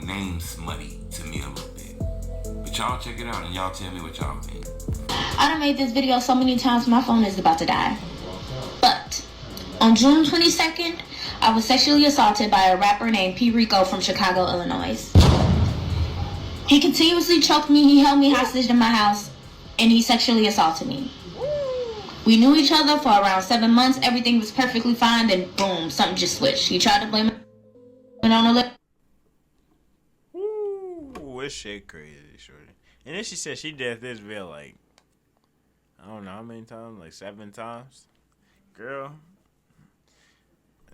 name smutty to me a little bit. But y'all check it out and y'all tell me what y'all think. I done made this video so many times my phone is about to die. But on June 22nd, I was sexually assaulted by a rapper named P Rico from Chicago, Illinois. He continuously choked me, he held me hostage in my house, and he sexually assaulted me. We knew each other for around 7 months, everything was perfectly fine, then boom, something just switched. He tried to blame it on a lip. Ooh, this shit crazy, shorty. And then she said she did this video like, I don't know how many times, like 7 times. Girl,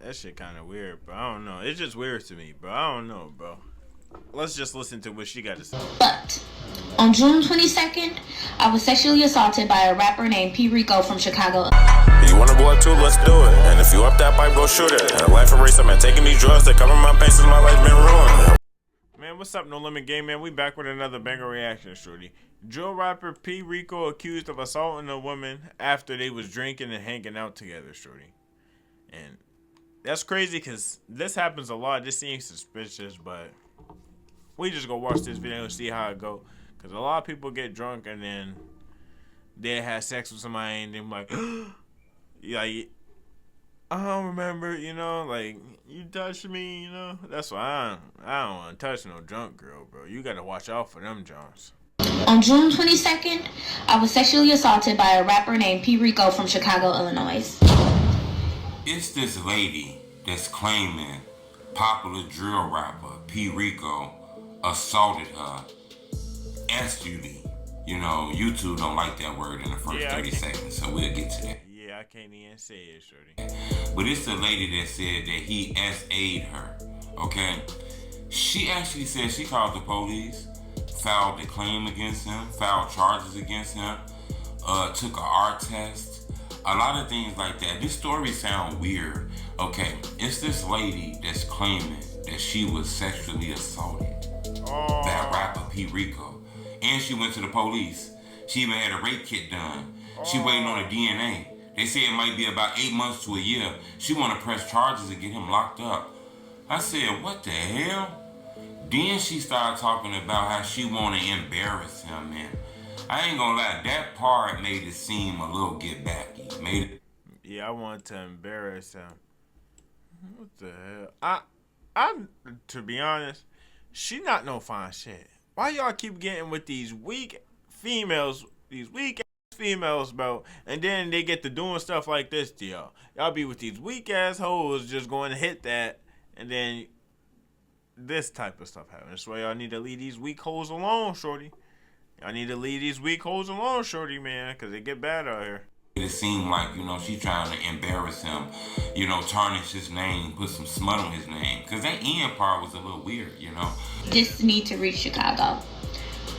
that shit kind of weird, bro. I don't know. It's just weird to me, bro. I don't know, bro. Let's just listen to what she got to say. But on June 22nd, I was sexually assaulted by a rapper named P Rico from Chicago. You wanna blow up too? Let's do it. And if you up that pipe, go shoot it. And a life eraser, man. Taking these drugs that cover my pain since my life's been ruined. Man, what's up, No Limit Gang, man? We back with another banger reaction, shorty. Drill rapper P Rico accused of assaulting a woman after they was drinking and hanging out together, shorty. And that's crazy because this happens a lot. This seems suspicious, but we just go watch this video and see how it go. Because a lot of people get drunk and then they have sex with somebody and they're like, yeah, I don't remember, you know, like, you touched me, you know. That's why I don't want to touch no drunk girl, bro. You got to watch out for them Johns. On June 22nd, I was sexually assaulted by a rapper named P Rico from Chicago, Illinois. It's this lady that's claiming popular drill rapper P Rico assaulted her astutely. You know, YouTube don't like that word in the first 30 seconds, so we'll get to that. Yeah, I can't even say it, shorty. But it's the lady that said that he SA'd her, okay? She actually said she called the police, filed a claim against him, filed charges against him, took a art test, a lot of things like that. This story sounds weird. Okay, it's this lady that's claiming that she was sexually assaulted by rapper P Rico. And she went to the police. She even had a rape kit done. She waiting on a DNA. They say it might be about 8 months to a year. She want to press charges and get him locked up. I said, what the hell? Then she started talking about how she want to embarrass him, man. I ain't gonna lie, that part made it seem a little get backy. Yeah, I want to embarrass him. What the hell? I to be honest, she not no fine shit. Why y'all keep getting with these weak females, bro, and then they get to doing stuff like this to y'all? Y'all be with these weak ass hoes just going to hit that, and then this type of stuff happens. That's why y'all need to leave these weak hoes alone, shorty. Y'all need to leave these weak hoes alone, shorty, man, because they get bad out here. It seemed like, you know, she trying to embarrass him, you know, tarnish his name, put some smut on his name. Because that end part was a little weird, you know. Just need to reach Chicago.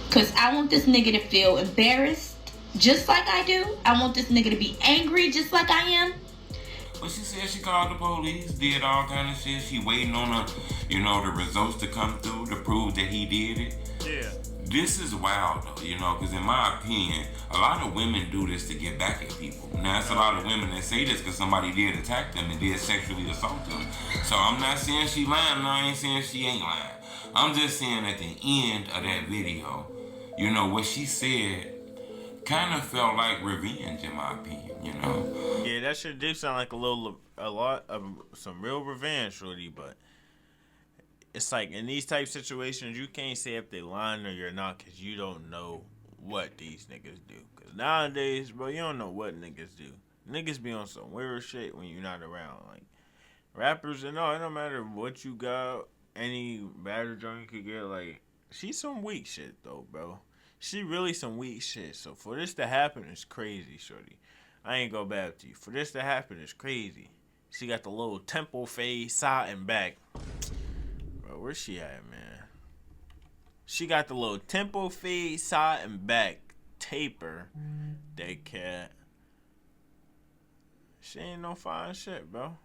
Because I want this nigga to feel embarrassed just like I do. I want this nigga to be angry just like I am. But she said she called the police, did all kind of shit. She waiting on the results to come through to prove that he did it. Yeah. This is wild, though, you know, because in my opinion, a lot of women do this to get back at people. Now, it's a lot of women that say this because somebody did attack them and did sexually assault them. So I'm not saying she lying, and I ain't saying she ain't lying. I'm just saying at the end of that video, you know, what she said kind of felt like revenge, in my opinion, you know. Yeah, that shit did sound like a lot of some real revenge, shorty, but it's like in these type situations, you can't say if they lying or you're not because you don't know what these niggas do. Because nowadays, bro, you don't know what niggas do. Niggas be on some weird shit when you're not around. Like, rappers, and all, it don't matter what you got, any batter joint you could get. Like, she's some weak shit, though, bro. She really some weak shit. So for this to happen is crazy, shorty. I ain't go back to you. For this to happen is crazy. She got the little temple fade, side and back. Where's she at, man? She got the little tempo fade, side and back taper. That cat. She ain't no fine shit, bro.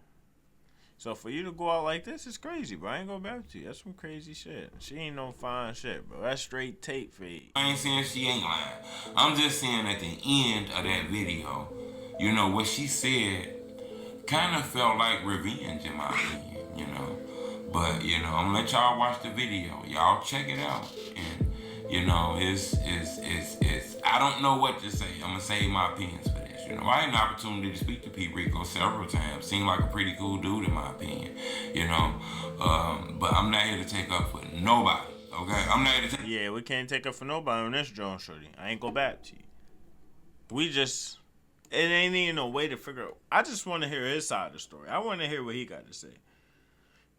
So for you to go out like this is crazy, bro. I ain't gonna back to you. That's some crazy shit. She ain't no fine shit, bro. That's straight tape fade. I ain't saying she ain't lying. I'm just saying at the end of that video, you know, what she said kind of felt like revenge, in my opinion, you know. But you know, I'm gonna let y'all watch the video. Y'all check it out, and you know, it's. I don't know what to say. I'm gonna save my opinions for this. You know, I had an opportunity to speak to P Rico several times. Seemed like a pretty cool dude in my opinion. You know, but I'm not here to take up for nobody. Okay, I'm not here to take. Yeah, we can't take up for nobody on this John Shorty. I ain't go back to you. We just, it ain't even no way to figure out. I just want to hear his side of the story. I want to hear what he got to say.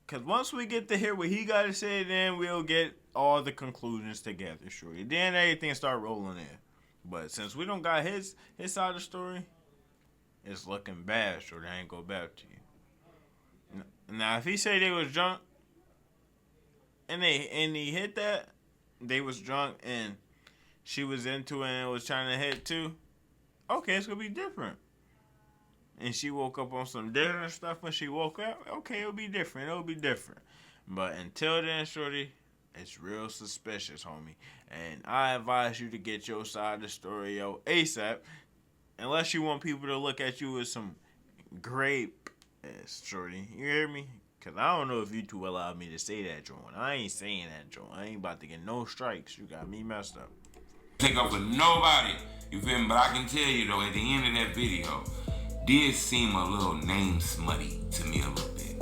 Because once we get to hear what he got to say, then we'll get all the conclusions together, Shorty. Then everything start rolling in. But since we don't got his side of the story, it's looking bad, Shorty. I ain't go back to you. Now, if he say they was drunk, and he hit that, they was drunk, and she was into it and was trying to hit too, okay, it's gonna be different. And she woke up on some different stuff when she woke up, okay, it'll be different. But until then, Shorty, it's real suspicious, homie. And I advise you to get your side of the story, yo, ASAP. Unless you want people to look at you as some grape ass, Shorty. You hear me? Because I don't know if you two allowed me to say that, Joan. I ain't saying that, Joan. I ain't about to get no strikes. You got me messed up. Take up with nobody. You feel me? But I can tell you, though, at the end of that video, did seem a little name smutty to me a little bit.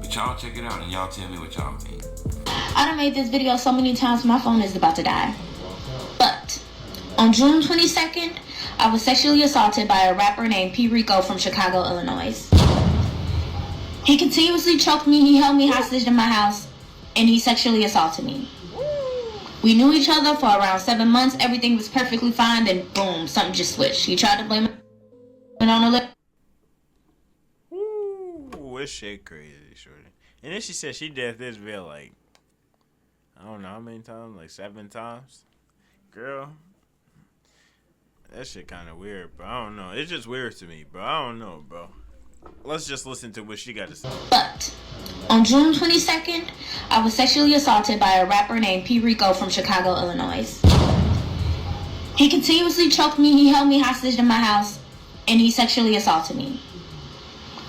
But y'all check it out and y'all tell me what y'all think. I done made this video so many times my phone is about to die. But on June 22nd, I was sexually assaulted by a rapper named P Rico from Chicago, Illinois. He continuously choked me, he held me hostage in my house, and he sexually assaulted me. We knew each other for around 7 months, everything was perfectly fine, then boom, something just switched. He tried to blame it on the lip. Ooh, this shit crazy, Shorty. And then she said she did this video like, I don't know how many times, like 7 times. Girl, that shit kind of weird, bro. I don't know. It's just weird to me, bro. I don't know, bro. Let's just listen to what she got to say. But on June 22nd, I was sexually assaulted by a rapper named P Rico from Chicago, Illinois. He continuously choked me, he held me hostage in my house, and he sexually assaulted me.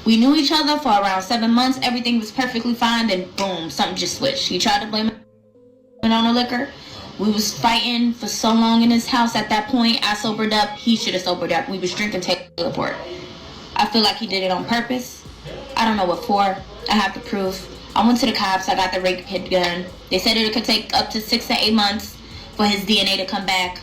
We knew each other for around 7 months, everything was perfectly fine, then boom, something just switched. He tried to blame it on the liquor. We was fighting for so long in his house at that point. I sobered up, he should have sobered up. We was drinking Taylor Port. I feel like he did it on purpose. I don't know what for. I have the proof. I went to the cops. I got the rape kit gun. They said it could take up to 6 to 8 months for his DNA to come back.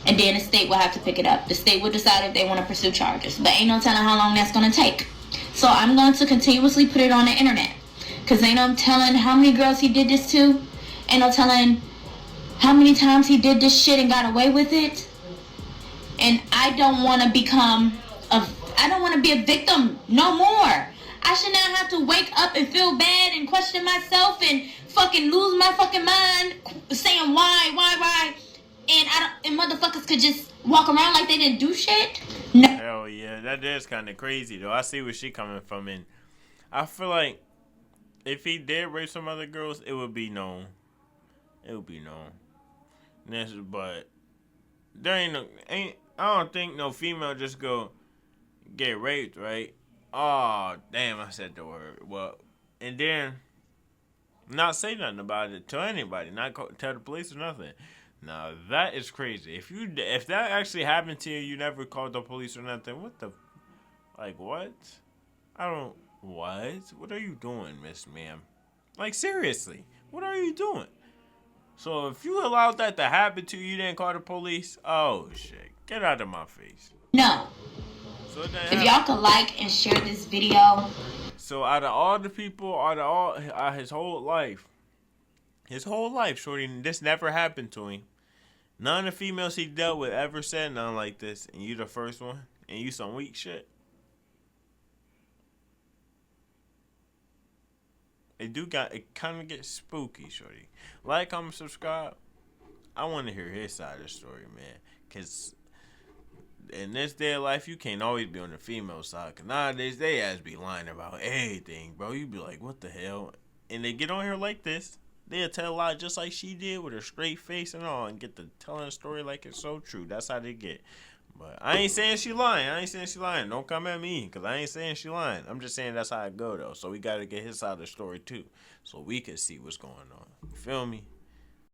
And then the state will have to pick it up. The state will decide if they want to pursue charges. But ain't no telling how long that's going to take. So I'm going to continuously put it on the internet. Because ain't no telling how many girls he did this to. Ain't no telling how many times he did this shit and got away with it. And I don't want to become I don't want to be a victim no more. I should not have to wake up and feel bad and question myself and fucking lose my fucking mind saying why. And motherfuckers could just walk around like they didn't do shit. No. Hell yeah, that is kind of crazy though. I see where she coming from, and I feel like if he did rape some other girls, it would be known. It would be known. But there ain't I don't think no female just go get raped, right? Oh, damn, I said the word. Well, and then not say nothing about it to anybody, not tell the police or nothing. Now, that is crazy. If that actually happened to you, you never called the police or nothing, what the, like, what? What are you doing, Miss Ma'am? Like, seriously, what are you doing? So, if you allowed that to happen to you, you didn't call the police? Oh, shit. Get out of my face. No. So if y'all could like and share this video. So out of all the people, his whole life, Shorty, this never happened to him. None of the females he dealt with ever said nothing like this, and you the first one, and you some weak shit. It kind of gets spooky, Shorty. Like, comment, subscribe. I want to hear his side of the story, man, because in this day of life, you can't always be on the female side. Because nowadays, they ass be lying about everything, bro. You be like, what the hell? And they get on here like this. They'll tell a lie just like she did with her straight face and all. And get to telling a story like it's so true. That's how they get. But I ain't saying she lying. Don't come at me, because I ain't saying she lying. I'm just saying that's how it go, though. So we got to get his side of the story, too, so we can see what's going on. You feel me?